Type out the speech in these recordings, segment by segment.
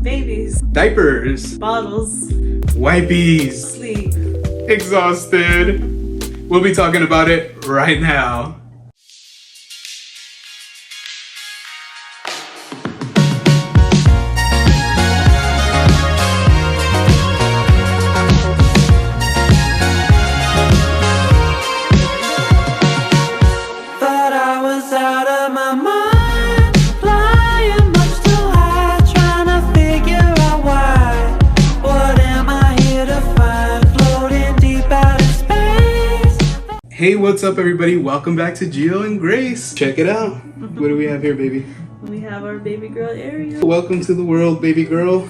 Babies. Diapers. Bottles. Wipies. Sleep. Exhausted. We'll be talking about it right now. Hey, what's up everybody? Welcome back to Gio and Grace. Check it out. What do we have here, baby? We have our baby girl Ariel. Welcome to the world, baby girl.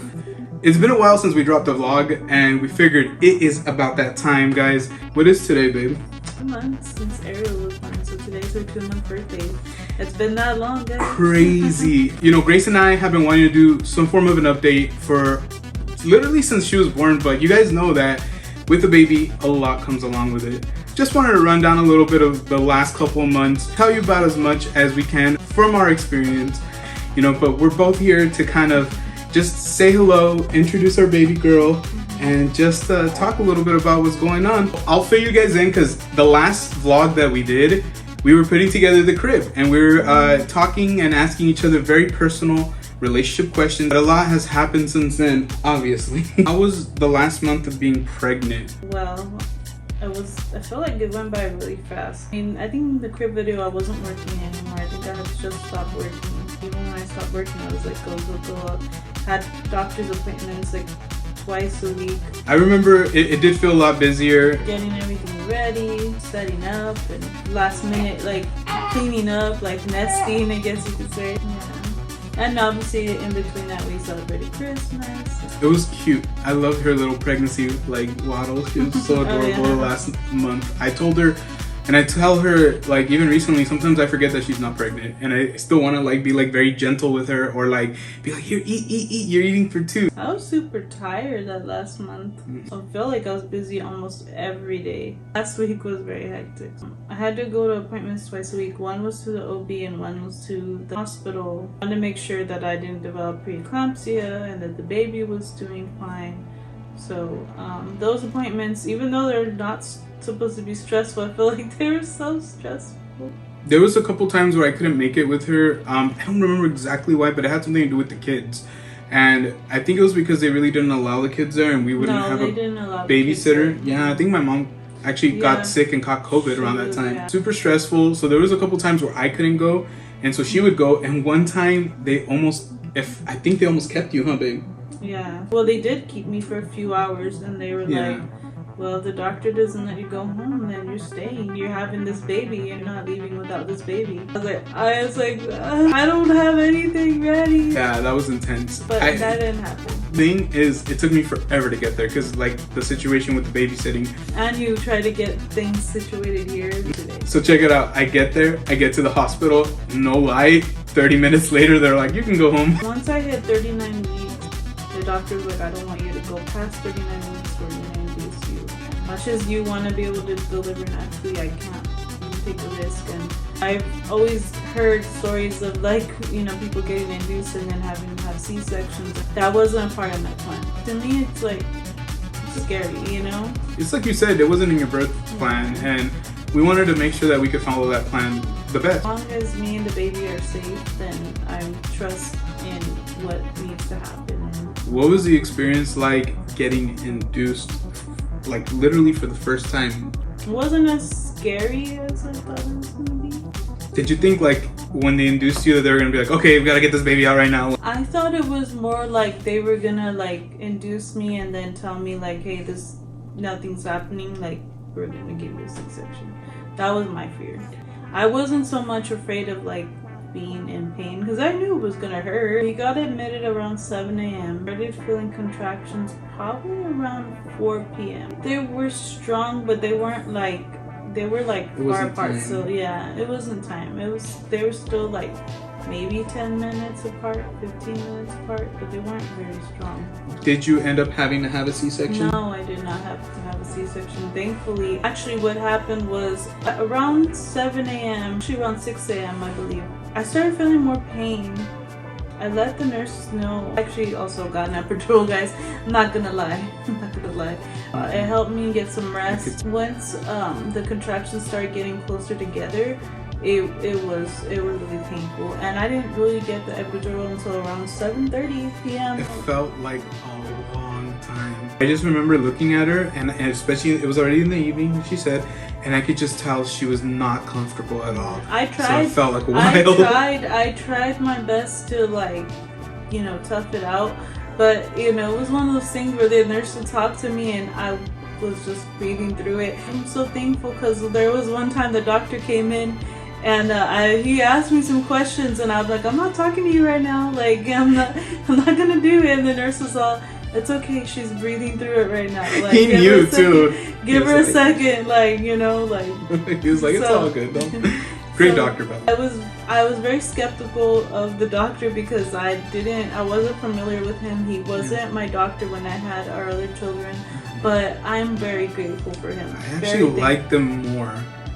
It's been a while since we dropped a vlog and we figured it is about that time, guys. What is today, babe? 2 months since Ariel was born, so today's her 2-month birthday. It's been that long, guys. Crazy. You know, Grace and I have been wanting to do some form of an update for literally since she was born, but you guys know that with a baby, a lot comes along with it. Just wanted to run down a little bit of the last couple of months, tell you about as much as we can from our experience, you know, but we're both here to kind of just say hello, introduce our baby girl, and just talk a little bit about what's going on. I'll fill you guys in because the last vlog that we did, we were putting together the crib and we were talking and asking each other very personal relationship questions. But a lot has happened since then, obviously. How was the last month of being pregnant? Well, I feel like it went by really fast. I mean, I think the crib video, I wasn't working anymore. I think I had just stopped working. Even when I stopped working, I was like, go. Had doctor's appointments like twice a week. I remember it did feel a lot busier. Getting everything ready, setting up, and last minute like cleaning up, like nesting, I guess you could say. Yeah. And obviously in between that we celebrated Christmas. It was cute. I loved her little pregnancy like waddle. She was so adorable last month. I told her, and I tell her like even recently, sometimes I forget that she's not pregnant and I still want to like be like very gentle with her or like be like, here, eat, you're eating for two. I was super tired that last month. I felt like I was busy almost every day. Last week was very hectic. I had to go to appointments twice a week. One was to the OB and one was to the hospital. I wanted to make sure that I didn't develop preeclampsia and that the baby was doing fine. So those appointments, even though they're not supposed to be stressful, I feel like they were so stressful. There was a couple times where I couldn't make it with her. I don't remember exactly why, but it had something to do with the kids. And I think it was because they really didn't allow the kids there and we wouldn't have a babysitter. Yeah, I think my mom actually got sick and caught COVID around that time. Yeah. Super stressful. So there was a couple times where I couldn't go. And so she would go. And one time I think they almost kept you, huh, babe? Yeah. Well, they did keep me for a few hours and they were like, well, the doctor doesn't let you go home, then you're staying. You're having this baby. You're not leaving without this baby. I was like, I don't have anything ready. Yeah, that was intense. But that didn't happen. Thing is, it took me forever to get there because like the situation with the babysitting. And you try to get things situated here today. So check it out. I get there. I get to the hospital. No lie. 30 minutes later, they're like, you can go home. Once I hit 39 weeks, the doctor was like, I don't want you to go past 39 weeks or you're going to induce you. As much as you want to be able to deliver naturally, I can't. You take a risk. And I've always heard stories of like, you know, people getting induced and then having to have C-sections. That wasn't a part of my plan. To me, it's like scary, you know? It's like you said, it wasn't in your birth plan. And we wanted to make sure that we could follow that plan the best. As long as me and the baby are safe, then I trust in what needs to happen. What was the experience like getting induced, like literally for the first time? It wasn't as scary as I thought it was going to be. Did you think like when they induced you that they were going to be like, okay, we got to get this baby out right now? I thought it was more like they were going to like induce me and then tell me like, hey, nothing's happening, like we're going to give you a C-section. That was my fear. I wasn't so much afraid of like being in pain because I knew it was gonna hurt. He got admitted around 7 a.m. Started feeling contractions probably around 4 p.m. They were strong, but they weren't like, they were like far apart. So yeah, it wasn't time. They were still like maybe 10 minutes apart, 15 minutes apart, but they weren't very strong. Did you end up having to have a C-section? No, I did not have to have a C-section, thankfully. Actually, what happened was around 7 a.m., actually around 6 a.m., I believe, I started feeling more pain. I let the nurse know. Actually, also got an epidural, guys. I'm not gonna lie. It helped me get some rest. Once the contractions started getting closer together, it was really painful, and I didn't really get the epidural until around 7:30 p.m. It felt like a long time. I just remember looking at her, and especially it was already in the evening, she said, and I could just tell she was not comfortable at all. I tried. So it felt like a while. I tried my best to, like, you know, tough it out, but you know, it was one of those things where the nurse would talk to me and I was just breathing through it. I'm so thankful because there was one time the doctor came in. And he asked me some questions, and I was like, "I'm not talking to you right now. Like, I'm not gonna do it." And the nurse was all, "It's okay. She's breathing through it right now." Like, he knew too. Give her a second, like, you know, like. He was like, "It's all good, though." Great doctor, Bella. I was very skeptical of the doctor because I wasn't familiar with him. He wasn't my doctor when I had our other children, but I'm very grateful for him. I actually liked them more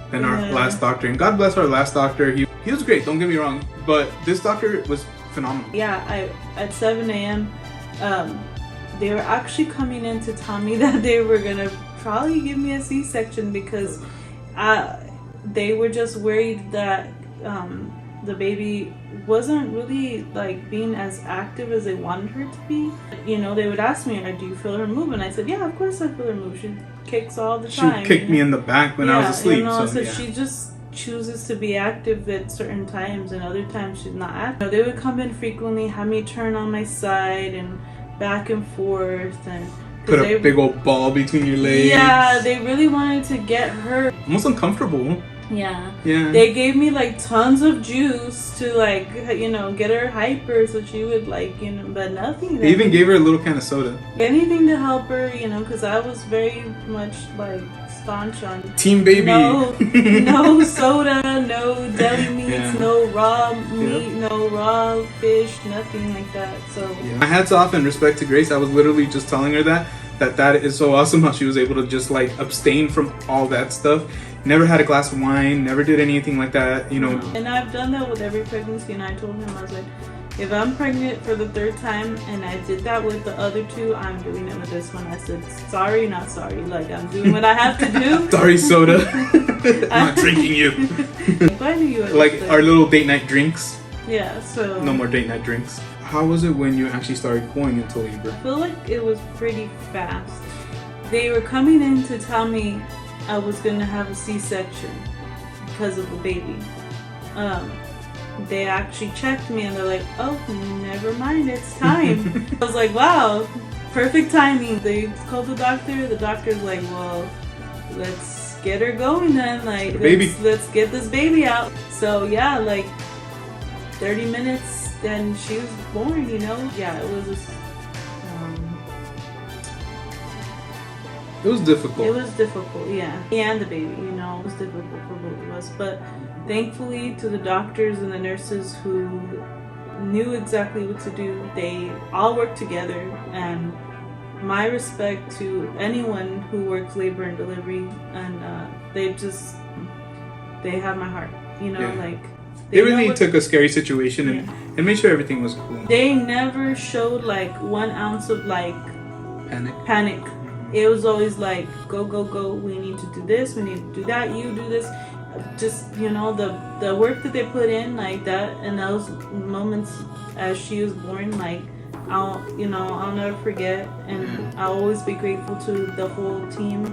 than our last doctor, and God bless our last doctor. He was great, don't get me wrong, but this doctor was phenomenal. Yeah, at 7 a.m. They were actually coming in to tell me that they were gonna probably give me a C-section because they were just worried that the baby wasn't really like being as active as they wanted her to be. You know, they would ask me, "Do you feel her move?" And I said, "Yeah, of course I feel her move. She kicks all the time." She would kick me in the back when I was asleep. You know, so yeah. she just chooses to be active at certain times, and other times she's not active. You know, they would come in frequently, have me turn on my side and back and forth, and put a big old ball between your legs. Yeah, they really wanted to get her almost uncomfortable. Yeah. They gave me like tons of juice to, like, you know, get her hyper so she would, like, you know, but nothing. They even gave her a little can of soda. Anything to help her, you know, because I was very much like staunch on Team baby. No soda, no deli meats, no raw meat, no raw fish, nothing like that. So my hats off and respect to Grace. I was literally just telling her that is so awesome how she was able to just like abstain from all that stuff. Never had a glass of wine, never did anything like that, you know. And I've done that with every pregnancy, and I told him, I was like, if I'm pregnant for the third time and I did that with the other two, I'm doing it with this one. I said, sorry, not sorry. Like, I'm doing what I have to do. Sorry, soda. I'm not drinking you. I knew you like our little date night drinks. Yeah, so. No more date night drinks. How was it when you actually started going into labor? I feel like it was pretty fast. They were coming in to tell me I was going to have a C-section because of the baby. They actually checked me and they're like, "Oh, never mind, it's time." I was like, wow, perfect timing. They called the doctor. The doctor's like, "Well, let's get her going then. Like, let's get this baby out." So yeah, like 30 minutes, then she was born, you know? Yeah, it was just, it was difficult. It was difficult, yeah. And the baby, you know, it was difficult for both of us. But thankfully to the doctors and the nurses who knew exactly what to do, they all worked together. And my respect to anyone who works labor and delivery, and they have my heart, you know, like they really took a scary situation and made sure everything was cool. They never showed like 1 ounce of like panic. It was always like, go, go, go, we need to do this, we need to do that, you do this. Just, you know, the work that they put in, like that, and those moments as she was born, like, I'll never forget, and I'll always be grateful to the whole team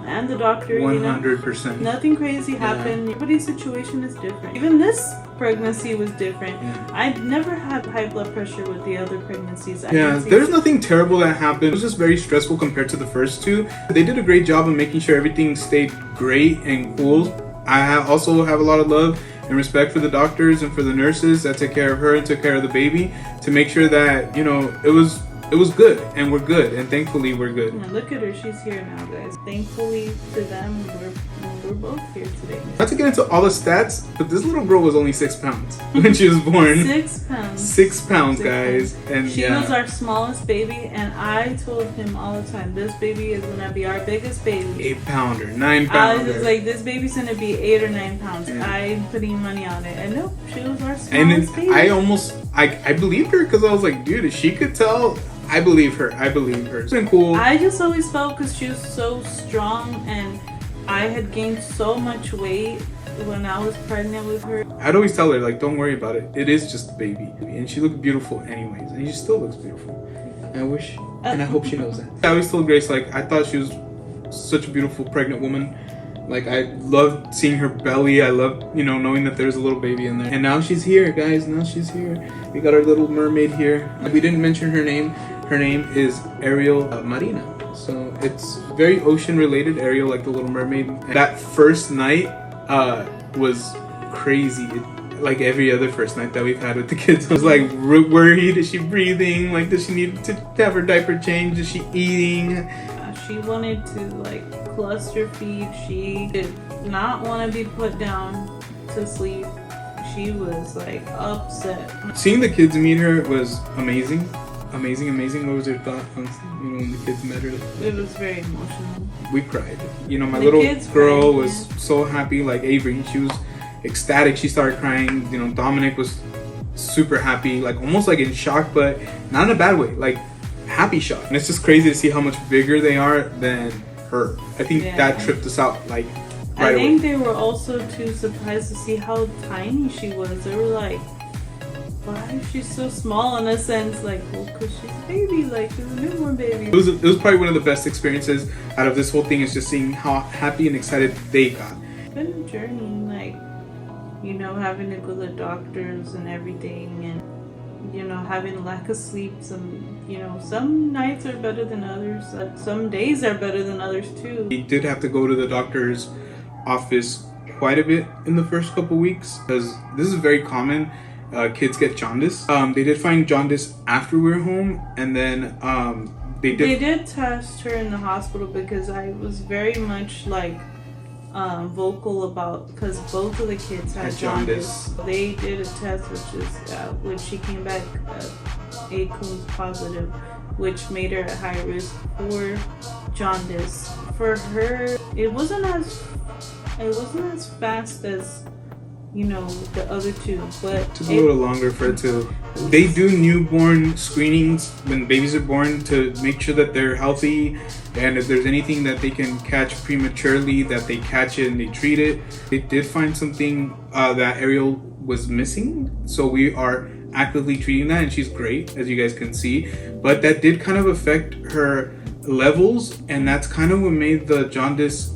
and the doctor. 100%. You know? Nothing crazy happened. Everybody's situation is different. Even this pregnancy was different. I never had high blood pressure with the other pregnancies. There's nothing terrible that happened. It was just very stressful compared to the first two. They did a great job of making sure everything stayed great and cool. I also have a lot of love and respect for the doctors and for the nurses that took care of her and took care of the baby to make sure that, you know, it was good, and we're good, and thankfully we're good. Yeah, look at her, she's here now, guys. Thankfully to them, we're both here today. Not to get into all the stats, but this little girl was only 6 pounds when she was born. 6 pounds. 6 pounds, guys. And she was our smallest baby, and I told him all the time, this baby is gonna be our biggest baby. 8-pounder, 9-pounder. I was like, this baby's gonna be 8 or 9 pounds. I'm putting money on it, and nope, she was our smallest baby. I believed her because I was like, dude, if she could tell, I believe her. It's been cool. I just always felt because she was so strong and I had gained so much weight when I was pregnant with her. I'd always tell her, like, don't worry about it. It is just a baby. And she looked beautiful anyways. And she still looks beautiful. And I wish, and I hope she knows that. I always told Grace, like, I thought she was such a beautiful pregnant woman. Like, I loved seeing her belly. I loved, knowing that there's a little baby in there. And now she's here, guys. Now she's here. We got our little mermaid here. We didn't mention her name. Her name is Ariel Marina. So it's very ocean related, Ariel, like the Little Mermaid. And that first night was crazy. Like every other first night that we've had with the kids, I was like worried. Is she breathing? Like, does she need to have her diaper changed? Is she eating? She wanted to like cluster feed. She did not want to be put down to sleep. She was like upset. Seeing the kids meet her was amazing. What was your thought on when the kids met her? It was very emotional. We cried. My little girl was so happy. Like Avery, she was ecstatic. She started crying. Dominic was super happy, like almost like in shock, but not in a bad way. Like happy shock. And it's just crazy to see how much bigger they are than her. I think that tripped us out. Like right I think away. They were also too surprised to see how tiny she was. They were like, why is she so small in a sense? Like, well, because she's a baby, like she's a newborn baby. It was probably one of the best experiences out of this whole thing, is just seeing how happy and excited they got. It's been a journey, like, having to go to doctors and everything, and having lack of sleep. Some nights are better than others. Some days are better than others too. We did have to go to the doctor's office quite a bit in the first couple weeks because this is very common. Kids get jaundice. They did find jaundice after we were home, and then they did test her in the hospital because I was very much like vocal about, because both of the kids had jaundice. They did a test which she came back A Coombs positive, which made her at high risk for jaundice. For her, it wasn't as fast as the other two, but it took a little longer for it to. They do newborn screenings when babies are born to make sure that they're healthy, and if there's anything that they can catch prematurely, that they catch it and they treat it. They did find something that Ariel was missing, so we are actively treating that, and she's great, as you guys can see. But that did kind of affect her levels, and that's kind of what made the jaundice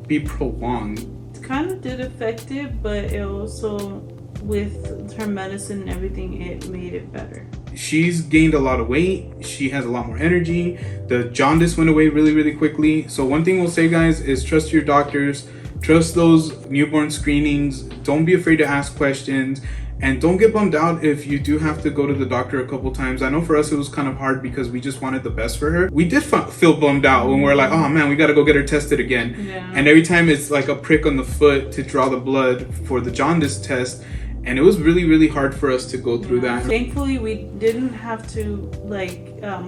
be prolonged. Kind of did affect it, but it also, with her medicine and everything, it made it better. She's gained a lot of weight. She has a lot more energy. The jaundice went away really, really quickly. So one thing we'll say, guys, is trust your doctors. Trust those newborn screenings. Don't be afraid to ask questions. And don't get bummed out if you do have to go to the doctor a couple times. I know for us it was kind of hard because we just wanted the best for her. We did feel bummed out when we're like, oh man, we got to go get her tested again. Yeah. And every time it's like a prick on the foot to draw the blood for the jaundice test. And it was really, really hard for us to go through that. Thankfully, we didn't have to,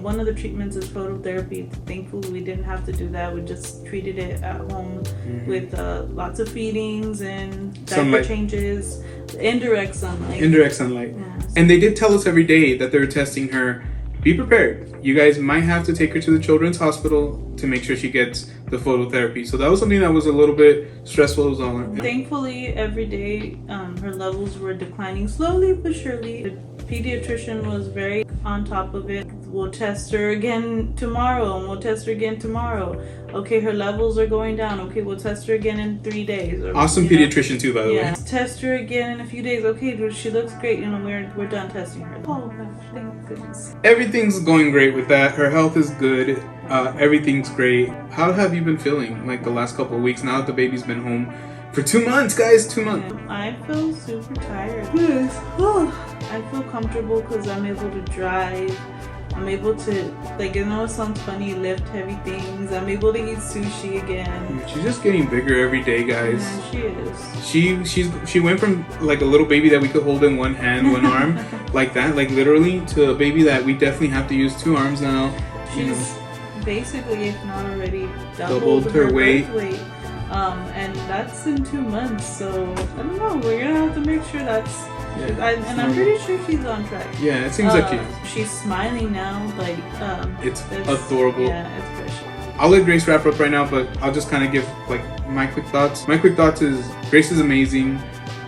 one of the treatments is phototherapy. Thankfully, we didn't have to do that. We just treated it at home with lots of feedings and diaper changes, indirect sunlight. Yes. And they did tell us every day that they were testing her. Be prepared. You guys might have to take her to the children's hospital to make sure she gets the phototherapy. So that was something that was a little bit stressful as well. Thankfully, every day her levels were declining slowly but surely. The pediatrician was very on top of it. We'll test her again tomorrow, and we'll test her again tomorrow. Okay, her levels are going down. Okay, we'll test her again in 3 days. Awesome pediatrician too, by the way. Test her again in a few days. Okay, she looks great. We're done testing her. Oh gosh, thank goodness. Everything's going great with that. Her health is good. Everything's great. How have you been feeling the last couple of weeks now that the baby's been home for 2 months, guys? 2 months. I feel super tired. Yes. I feel comfortable because I'm able to drive. I'm able to, it sounds funny, lift heavy things. I'm able to eat sushi again. She's just getting bigger every day, guys. Yeah, she is. She went from a little baby that we could hold in one hand, one arm, like that, literally, to a baby that we definitely have to use 2 arms now. She's basically, if not already, doubled her weight. And that's in 2 months. So I don't know. We're gonna have to make sure that's And I'm pretty sure she's on track. Yeah, it seems like she is. She's smiling now, like it's adorable. Yeah, it's precious. I'll let Grace wrap up right now, but I'll just kind of give like my quick thoughts. My quick thoughts is Grace is amazing.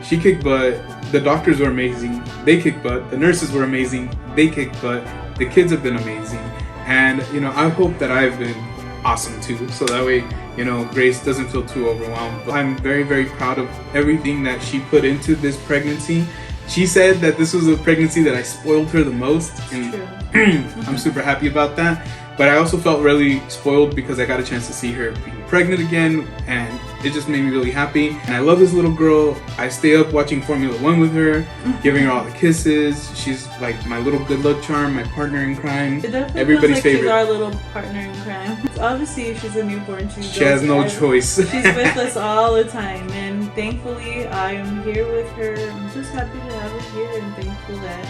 She kicked butt. The doctors were amazing. They kicked butt. The nurses were amazing. They kicked butt. The kids have been amazing. And, you know, I hope that I've been awesome too. So that way, you know, Grace doesn't feel too overwhelmed. But I'm very, very proud of everything that she put into this pregnancy. She said that this was a pregnancy that I spoiled her the most. And I'm super happy about that. But I also felt really spoiled because I got a chance to see her being pregnant again, and it just made me really happy. And I love this little girl. I stay up watching Formula One with her, giving her all the kisses. She's like my little good luck charm, my partner in crime. It definitely Everybody's feels like favorite. She's our little partner in crime. Obviously, she's a newborn. She has no choice. She's with us all the time, and thankfully, I'm here with her. I'm just happy to have her here, and thankful that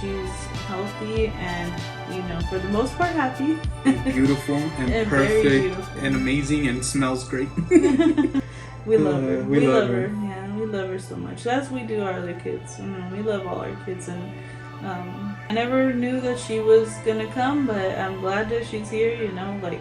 she's healthy and, you know, for the most part, happy. Beautiful and perfect beautiful. And amazing and smells great. We love her. We love her. Yeah, we love her so much. That's what we do our other kids. We love all our kids, and I never knew that she was gonna come, but I'm glad that she's here. You know, like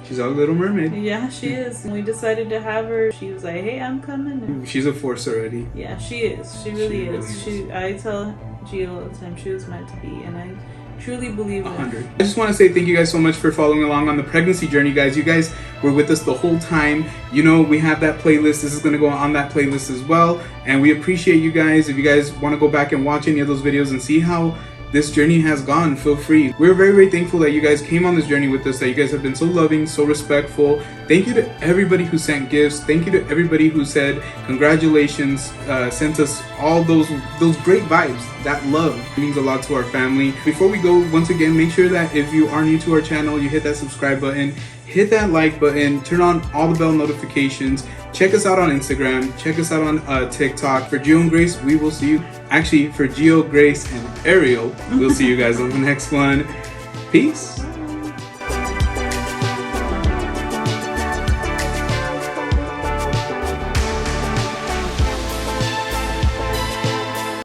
she's our little mermaid. Yeah, she is. When we decided to have her, she was like, "Hey, I'm coming." And she's a force already. Yeah, she is. She really is. I tell Gio all the time, she was meant to be, and I truly believe it. 100. I just want to say thank you guys so much for following along on the pregnancy journey, guys. You guys were with us the whole time. You know, we have that playlist. This is going to go on that playlist as well, and we appreciate you guys. If you guys want to go back and watch any of those videos and see how this journey has gone, feel free. We're very, very thankful that you guys came on this journey with us, that you guys have been so loving, so respectful. Thank you to everybody who sent gifts. Thank you to everybody who said congratulations, sent us all those great vibes. That love means a lot to our family. Before we go, once again, make sure that if you are new to our channel, you hit that subscribe button, hit that like button, turn on all the bell notifications. Check us out on Instagram. Check us out on TikTok. For Gio and Grace, we will see you. Actually, for Gio, Grace, and Ariel, we'll see you guys on the next one. Peace.